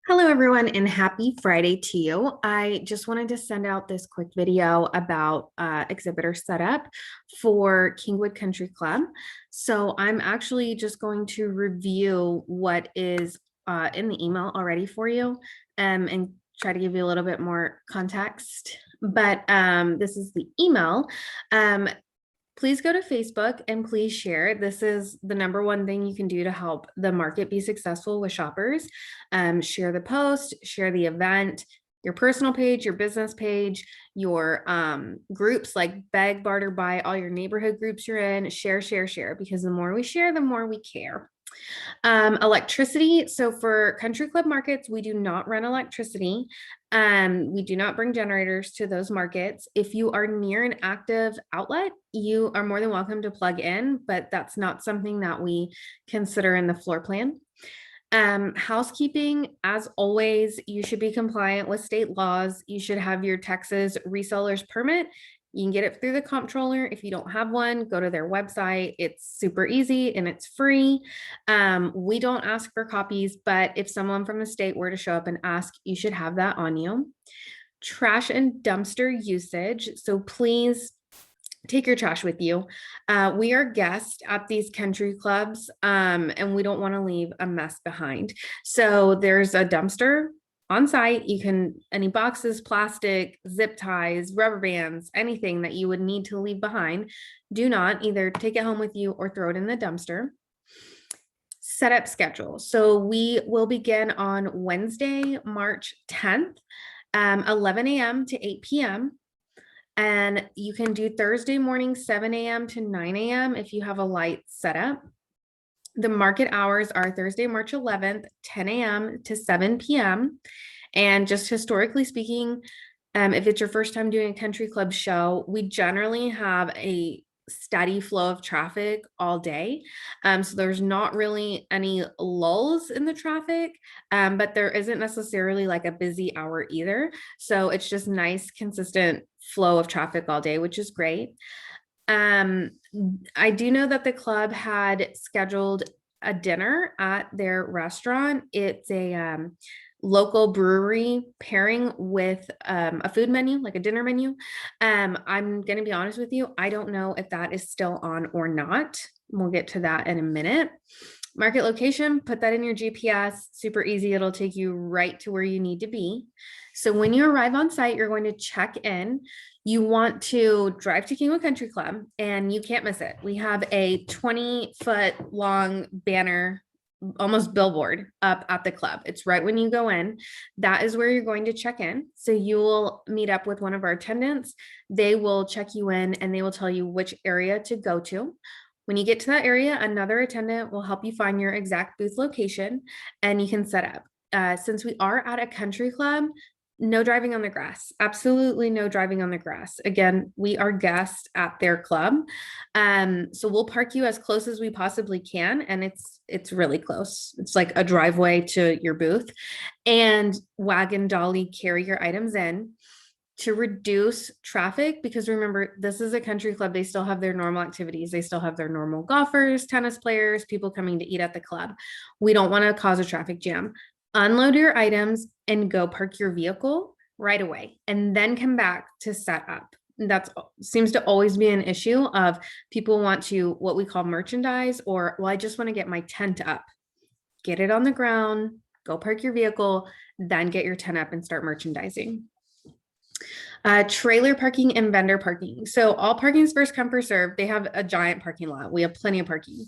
Hello, everyone, and happy Friday to you. I just wanted to send out this quick video about exhibitor setup for Kingwood Country Club. So I'm actually just going to review what is in the email already for you and try to give you a little bit more context. But this is the email. Please go to Facebook and please share. This is the number one thing you can do to help the market be successful with shoppers. Share the post, share the event, your personal page, your business page, your groups like beg, barter, buy, all your neighborhood groups you're in. Share, because the more we share, the more we care. Electricity. So for country club markets, we do not run electricity. We do not bring generators to those markets. If you are near an active outlet, you are more than welcome to plug in, but that's not something that we consider in the floor plan. Housekeeping, as always, you should be compliant with state laws. You should have your Texas reseller's permit. You can get it through the comptroller. If you don't have one, go to their website. It's super easy and it's free. We don't ask for copies, but if someone from the state were to show up and ask, you should have that on you. Trash and dumpster usage. So please take your trash with you. We are guests at these country clubs, and we don't want to leave a mess behind. So there's a dumpster on site. You can, any boxes, plastic, zip ties, rubber bands, anything that you would need to leave behind, do not either take it home with you or throw it in the dumpster. Setup schedule. So we will begin on Wednesday, March 10th, 11 a.m. to 8 p.m. And you can do Thursday morning, 7 a.m. to 9 a.m. if you have a light setup. The market hours are Thursday, March 11th, 10 a.m. to 7 p.m. And just historically speaking, if it's your first time doing a country club show, we generally have a steady flow of traffic all day. So there's not really any lulls in the traffic, but there isn't necessarily like a busy hour either. So it's just nice, consistent flow of traffic all day, which is great. I do know that the club had scheduled a dinner at their restaurant. It's a local brewery pairing with a food menu, like a dinner menu. I'm going to be honest with you, I don't know if that is still on or not. We'll get to that in a minute. Market location, put that in your GPS, super easy. It'll take you right to where you need to be. So when you arrive on site, you're going to check in. You want to drive to Kingwood Country Club and you can't miss it. We have a 20-foot long banner, almost billboard up at the club. It's right when you go in. That is where you're going to check in. So you will meet up with one of our attendants. They will check you in and they will tell you which area to go to. When you get to that area, another attendant will help you find your exact booth location and you can set up. Since we are at a country club, no driving on the grass. Absolutely no driving on the grass. Again, we are guests at their club. So we'll park you as close as we possibly can. And it's really close. It's like a driveway to your booth, and wagon dolly carry your items in to reduce traffic, because remember, this is a country club. They still have their normal activities. They still have their normal golfers, tennis players, people coming to eat at the club. We don't want to cause a traffic jam. Unload your items and go park your vehicle right away, and then come back to set up. That seems to always be an issue of people want to, what we call merchandise, or, well, I just want to get my tent up. Get it on the ground, go park your vehicle, then get your tent up and start merchandising. Trailer parking and vendor parking. So all parking is first come, first serve. They have a giant parking lot. We have plenty of parking.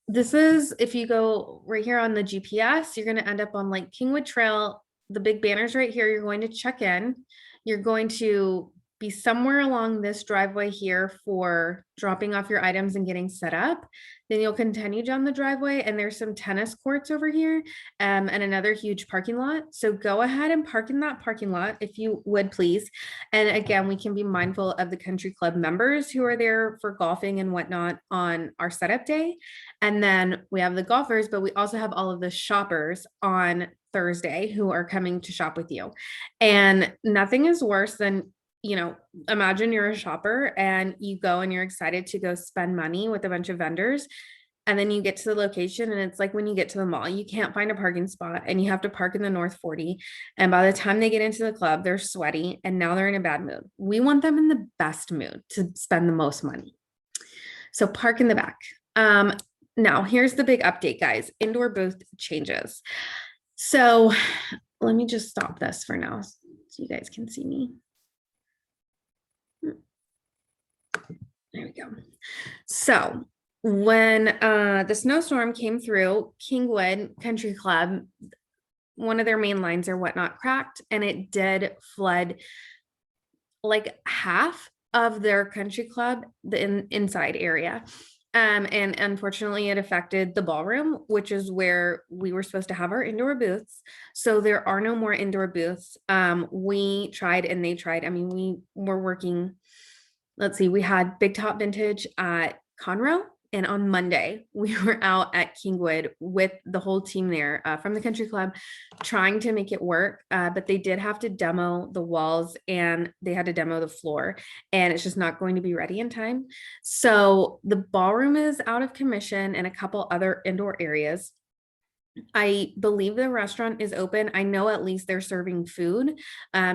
This is, if you go right here on the GPS, you're going to end up on like Kingwood Trail. The big banners right here, you're going to check in. You're going to be somewhere along this driveway here for dropping off your items and getting set up. Then you'll continue down the driveway and there's some tennis courts over here, and another huge parking lot. So go ahead and park in that parking lot if you would, please. And again, we can be mindful of the country club members who are there for golfing and whatnot on our setup day. And then we have the golfers, but we also have all of the shoppers on Thursday who are coming to shop with you. And nothing is worse than, imagine you're a shopper and you go and you're excited to go spend money with a bunch of vendors. And then you get to the location and it's like when you get to the mall, you can't find a parking spot and you have to park in the North 40. And by the time they get into the club, they're sweaty and now they're in a bad mood. We want them in the best mood to spend the most money. So park in the back. Now here's the big update, guys. Indoor booth changes. So let me just stop this for now so you guys can see me. There we go. So when the snowstorm came through, Kingwood Country Club, one of their main lines or whatnot cracked, and it did flood like half of their country club, the inside area. And unfortunately, it affected the ballroom, which is where we were supposed to have our indoor booths. So there are no more indoor booths. We tried and they tried. I mean, we were working, let's see, we had Big Top Vintage at Conroe. And on Monday, we were out at Kingwood with the whole team there from the country club trying to make it work. But they did have to demo the walls and they had to demo the floor. And it's just not going to be ready in time. So the ballroom is out of commission and a couple other indoor areas. I believe the restaurant is open. I know at least they're serving food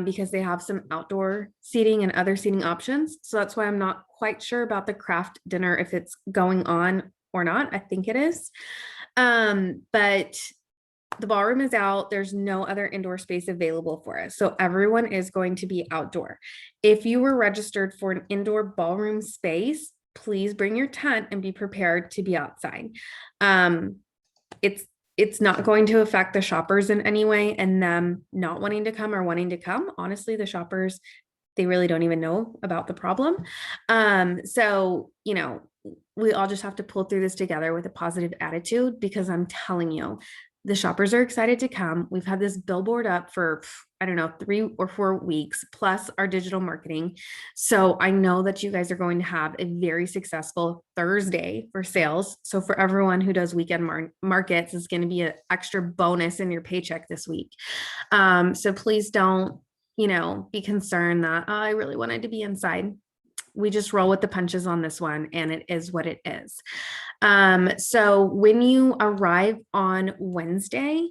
because they have some outdoor seating and other seating options. So that's why I'm not quite sure about the craft dinner, if it's going on or not. I think it is. But the ballroom is out. There's no other indoor space available for us. So everyone is going to be outdoor. If you were registered for an indoor ballroom space, please bring your tent and be prepared to be outside. It's not going to affect the shoppers in any way and them not wanting to come or wanting to come. Honestly, the shoppers, they really don't even know about the problem. So, you know, we all just have to pull through this together with a positive attitude because I'm telling you, the shoppers are excited to come. We've had this billboard up for, I don't know, 3 or 4 weeks, plus our digital marketing. So I know that you guys are going to have a very successful Thursday for sales. So for everyone who does weekend markets, it's going to be an extra bonus in your paycheck this week. So please don't, you know, be concerned that oh, I really wanted to be inside. We just roll with the punches on this one and it is what it is. So when you arrive on Wednesday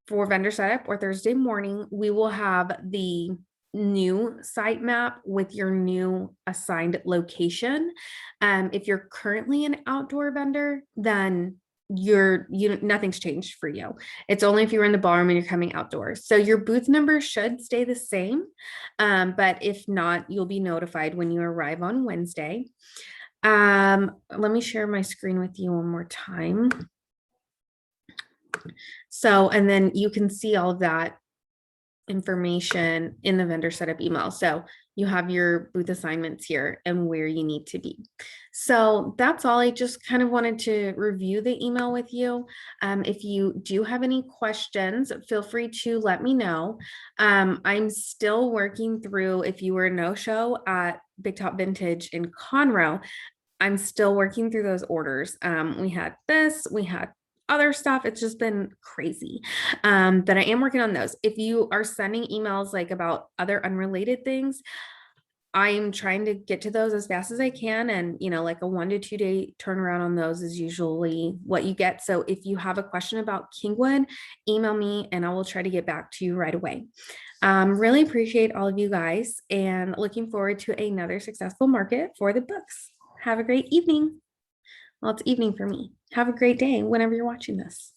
for vendor setup or Thursday morning, we will have the new site map with your new assigned location. If you're currently an outdoor vendor, then nothing's changed for you. It's only if you're in the ballroom and you're coming outdoors. So your booth number should stay the same. But if not, you'll be notified when you arrive on Wednesday. Let me share my screen with you one more time. So, and then you can see all of that information in the vendor setup email. So you have your booth assignments here and where you need to be. So that's all. I just kind of wanted to review the email with you. If you do have any questions, feel free to let me know. I'm still working through, if you were a no-show at Big Top Vintage in Conroe, I'm still working through those orders. We had this, we had other stuff. It's just been crazy. But I am working on those. If you are sending emails like about other unrelated things, I'm trying to get to those as fast as I can. And, you know, like a 1 to 2 day turnaround on those is usually what you get. So if you have a question about Kingwood, email me and I will try to get back to you right away. Really appreciate all of you guys and looking forward to another successful market for the books. Have a great evening. Well, it's evening for me. Have a great day whenever you're watching this.